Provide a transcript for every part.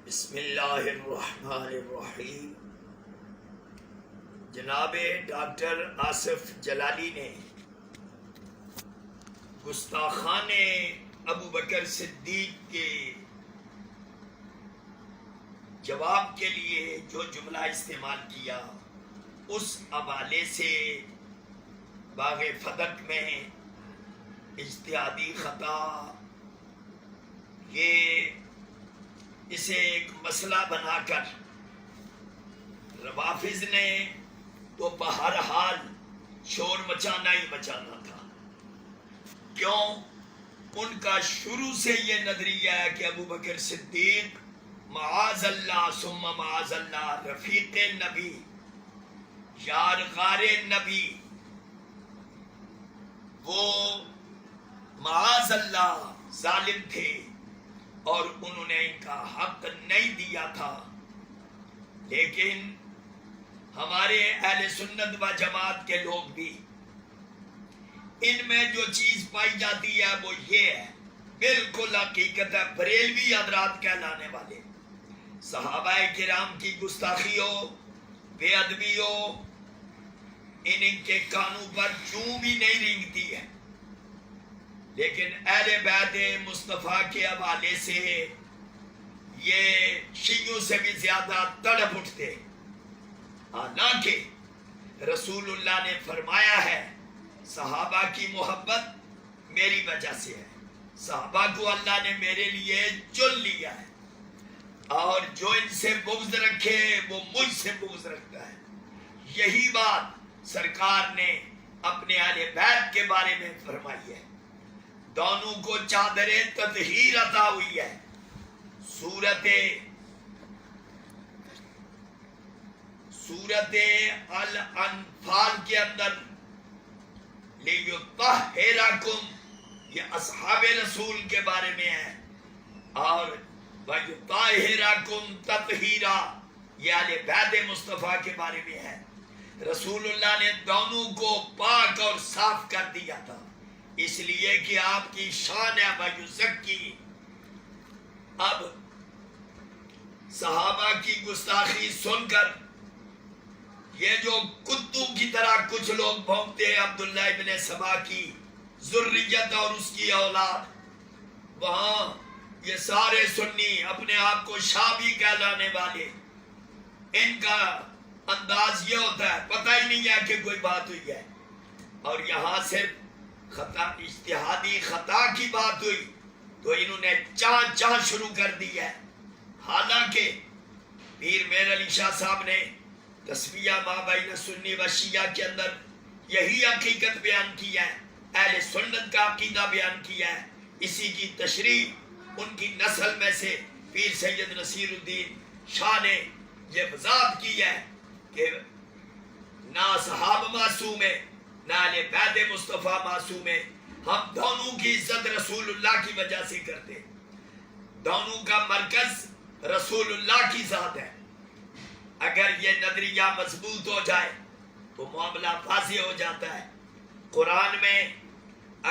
بسم اللہ الرحمن الرحیم۔ جناب ڈاکٹر آصف جلالی نے گستاخان ابو بکر صدیق کے جواب کے لیے جو جملہ استعمال کیا اس حوالے سے باغ فتح میں اجتہادی خطا، یہ اسے ایک مسئلہ بنا کر روافض نے تو بہرحال شور مچانا ہی مچانا تھا۔ کیوں؟ ان کا شروع سے یہ نظریہ ہے کہ ابو بکر صدیق معاذ اللہ ثم معاذ اللہ رفیق نبی، یارغار نبی، وہ معاذ اللہ ظالم تھے اور انہوں نے ان کا حق نہیں دیا تھا۔ لیکن ہمارے اہل سنت و جماعت کے لوگ بھی ان میں جو چیز پائی جاتی ہے وہ یہ ہے، بالکل حقیقت ہے، بریلوی حضرات کہلانے والے صحابہ کرام کی گستاخی ہو، بے ادبی ہو، ان کے کانوں پر چوں بھی نہیں رینگتی ہے، لیکن اہل بیت مصطفیٰ کے حوالے سے یہ شیعوں سے بھی زیادہ تڑپ اٹھتے۔ حالانکہ رسول اللہ نے فرمایا ہے صحابہ کی محبت میری وجہ سے ہے، صحابہ کو اللہ نے میرے لیے چن لیا ہے، اور جو ان سے بغض رکھے وہ مجھ سے بغض رکھتا ہے۔ یہی بات سرکار نے اپنے اہل بیت کے بارے میں فرمائی ہے۔ دونوں کو چادر تطہیر عطا ہوئی ہے۔ سورت الانفال کے اندر لِیُطَہِّرَکُمْ، یہ اصحاب رسول کے بارے میں ہے، اور وَیُطَہِّرَکُمْ تَطْہِیرًا، یہ اہل بیت مصطفیٰ کے بارے میں ہے۔ رسول اللہ نے دونوں کو پاک اور صاف کر دیا تھا، اس لیے کہ آپ کی شان ہے وَیُزَکِّی۔ اب صحابہ کی گستاخی سن کر یہ جو کتوں کی طرح کچھ لوگ بھونکتے ہیں عبداللہ ابن سبا کی ذریت اور اس کی اولاد، وہاں یہ سارے سنی اپنے آپ کو شابی کہلانے والے، ان کا انداز یہ ہوتا ہے پتہ ہی نہیں ہے کہ کوئی بات ہوئی ہے، اور یہاں صرف خطا، اجتہادی خطا کی بات ہوئی تو انہوں نے چاں شروع کر دی ہے۔ حالانکہ پیر میر علی شاہ صاحب نے تسمیہ ما بین سنی و شیعہ کے اندر یہی حقیقت بیان کی ہے، اہل سنت کا عقیدہ بیان کیا ہے۔ اسی کی تشریح ان کی نسل میں سے پیر سید نصیر الدین شاہ نے یہ وضاحت کی ہے کہ نہ صحابہ معصوم ہے نہ اہل بیت مصطفیٰ معصوم ہے، ہم دونوں کی عزت رسول اللہ کی وجہ سے کرتے، دونوں کا مرکز رسول اللہ کی ذات ہے۔ اگر یہ نظریہ مضبوط ہو جائے تو معاملہ واضح ہو جاتا ہے۔ قرآن میں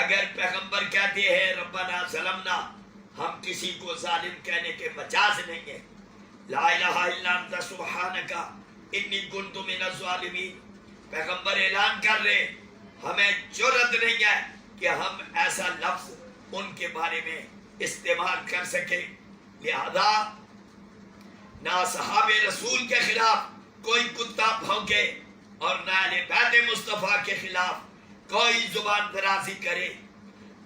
اگر پیغمبر کہتے ہیں ربنا ظلمنا، ہم کسی کو ظالم کہنے کے مجاز نہیں ہے۔ لا الہ الا انت سبحانک انی کنت من الظالمین، پیغمبر اعلان کر رہے ہمیں جرأت نہیں ہے کہ ہم ایسا لفظ ان کے بارے میں استعمال کر سکیں، لہذا نہ صحاب رسول کے خلاف کوئی کتا بھونکے اور نہ اہل بیت مصطفیٰ کے خلاف کوئی زبان درازی کرے۔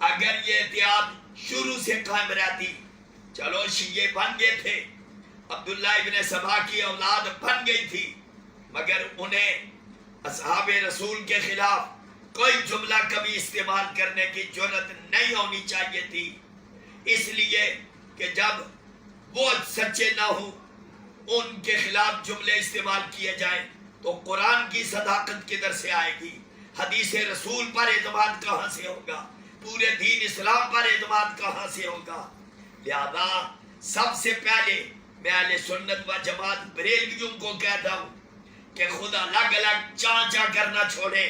اگر یہ احتیاط شروع سے قائم رہتی، چلو شیعہ بن گئے تھے، عبداللہ ابن سبا کی اولاد بن گئی تھی، مگر انہیں اصحاب رسول کے خلاف کوئی جملہ کبھی استعمال کرنے کی جرأت نہیں ہونی چاہیے تھی، اس لیے کہ جب وہ سچے نہ ہوں ان کے خلاف جملے استعمال کیے جائیں تو قرآن کی صداقت کدھر سے آئے گی، حدیث رسول پر اعتماد کہاں سے ہوگا، پورے دین اسلام پر اعتماد کہاں سے ہوگا۔ لہذا سب سے پہلے میں اہل سنت و جماعت بریلویوں کو کہتا ہوں کہ خود الگ الگ چاں کرنا چھوڑے،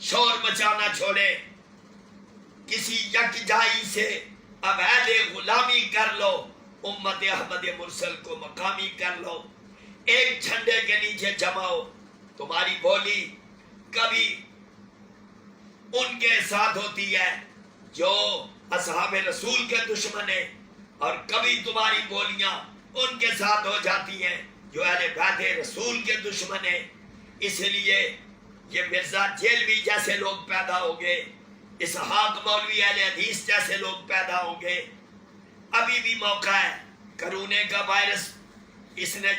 شور مچانا چھوڑے، کسی یک جائی سے اب غلامی کر لو امت احمد مرسل کو مقامی کر لو، ایک جھنڈے کے نیچے جمع ہو. تمہاری بولی کبھی ان کے ساتھ ہوتی ہے جو اصحاب رسول کے دشمن ہیں، اور کبھی تمہاری بولیاں ان کے ساتھ ہو جاتی ہیں جو اہل بیت رسول کے دشمن ہیں. اس لیے یہ مرزا جیلوی جیسے لوگ پیدا ہو گئے، اسحاق مولوی اہل حدیث جیسے لوگ پیدا ہو گئے. ابھی بھی موقع ہے. کرونے کا وائرس اس نے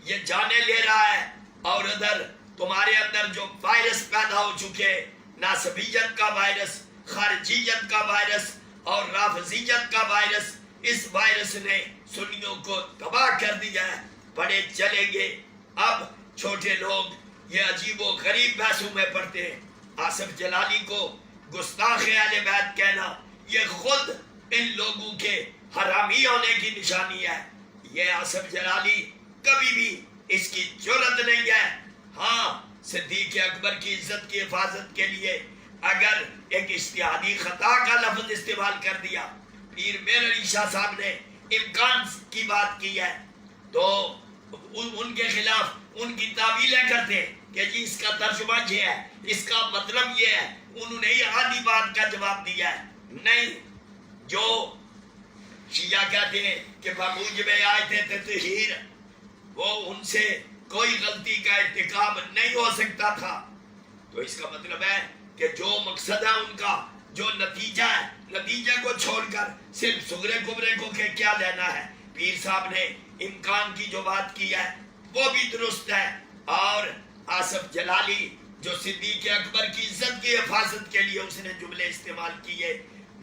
یہ جانے لے رہا ہے، اور ادھر تمہارے اندر جو وائرس پیدا ہو چکے، ناسبیت کا وائرس، خارجیت کا وائرس اور رافضیت کا وائرس، اس وائرس نے سنیوں کو تباہ کر دیا ہے. بڑے چلیں گے. اب چھوٹے لوگ یہ عجیب و غریب بحثوں میں پڑتے ہیں. آصف جلالی کو گستاخ اہل بیت کہنا یہ خود ان لوگوں کے حرامی ہونے کی نشانی ہے. یہ آصف جلالی کبھی بھی اس کی جرت نہیں ہے. ہاں، صدیق اکبر کی عزت کی حفاظت کے لیے اگر ایک اجتہادی خطا کا لفظ استعمال کر دیا، پیر میر علی شاہ صاحب نے امکان کی بات کی ہے، تو ان کے خلاف ان کی تعویلیں کرتے کہ جی اس کا ترجمہ یہ ہے، اس کا مطلب یہ ہے. انہوں نے یہ آدھی بات کا جواب دیا ہے. نہیں، جو شیعہ کہتے ہیں کہ بموجب آیت تطہیر وہ ان سے کوئی غلطی کا ارتکاب نہیں ہو سکتا تھا، تو اس کا مطلب ہے کہ جو مقصد ہے ان کا، جو نتیجہ ہے، نتیجے کو چھوڑ کر صرف صغرے کبرے کو کہ کیا لینا ہے. پیر صاحب نے امکان کی جو بات کی ہے وہ بھی درست ہے. اور آصف جلالی جو صدیق اکبر کی عزت کی حفاظت کے لیے اس نے جملے استعمال کیے،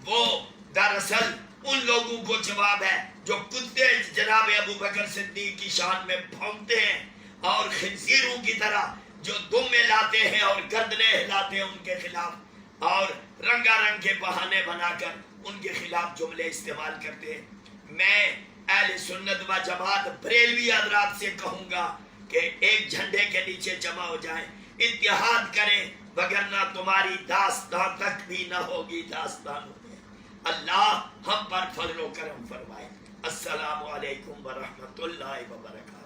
وہ دراصل ان لوگوں کو جواب ہے جو کتے جناب ابو بکر صدیق کی شان میں بھونکتے ہیں، اور خنزیروں کی طرح جو دم میں لاتے ہیں اور گردنیں ہلاتے ہیں ان کے خلاف، اور رنگا رنگ کے بہانے بنا کر ان کے خلاف جملے استعمال کرتے ہیں. میں اہل سنت و جماعت بریلوی حضرات سے کہوں گا کہ ایک جھنڈے کے نیچے جمع ہو جائیں، اتحاد کریں، وگرنہ تمہاری داستان تک بھی نہ ہوگی داستانوں میں. اللہ ہم پر فضل و کرم فرمائے. السلام علیکم ورحمۃ اللہ وبرکاتہ.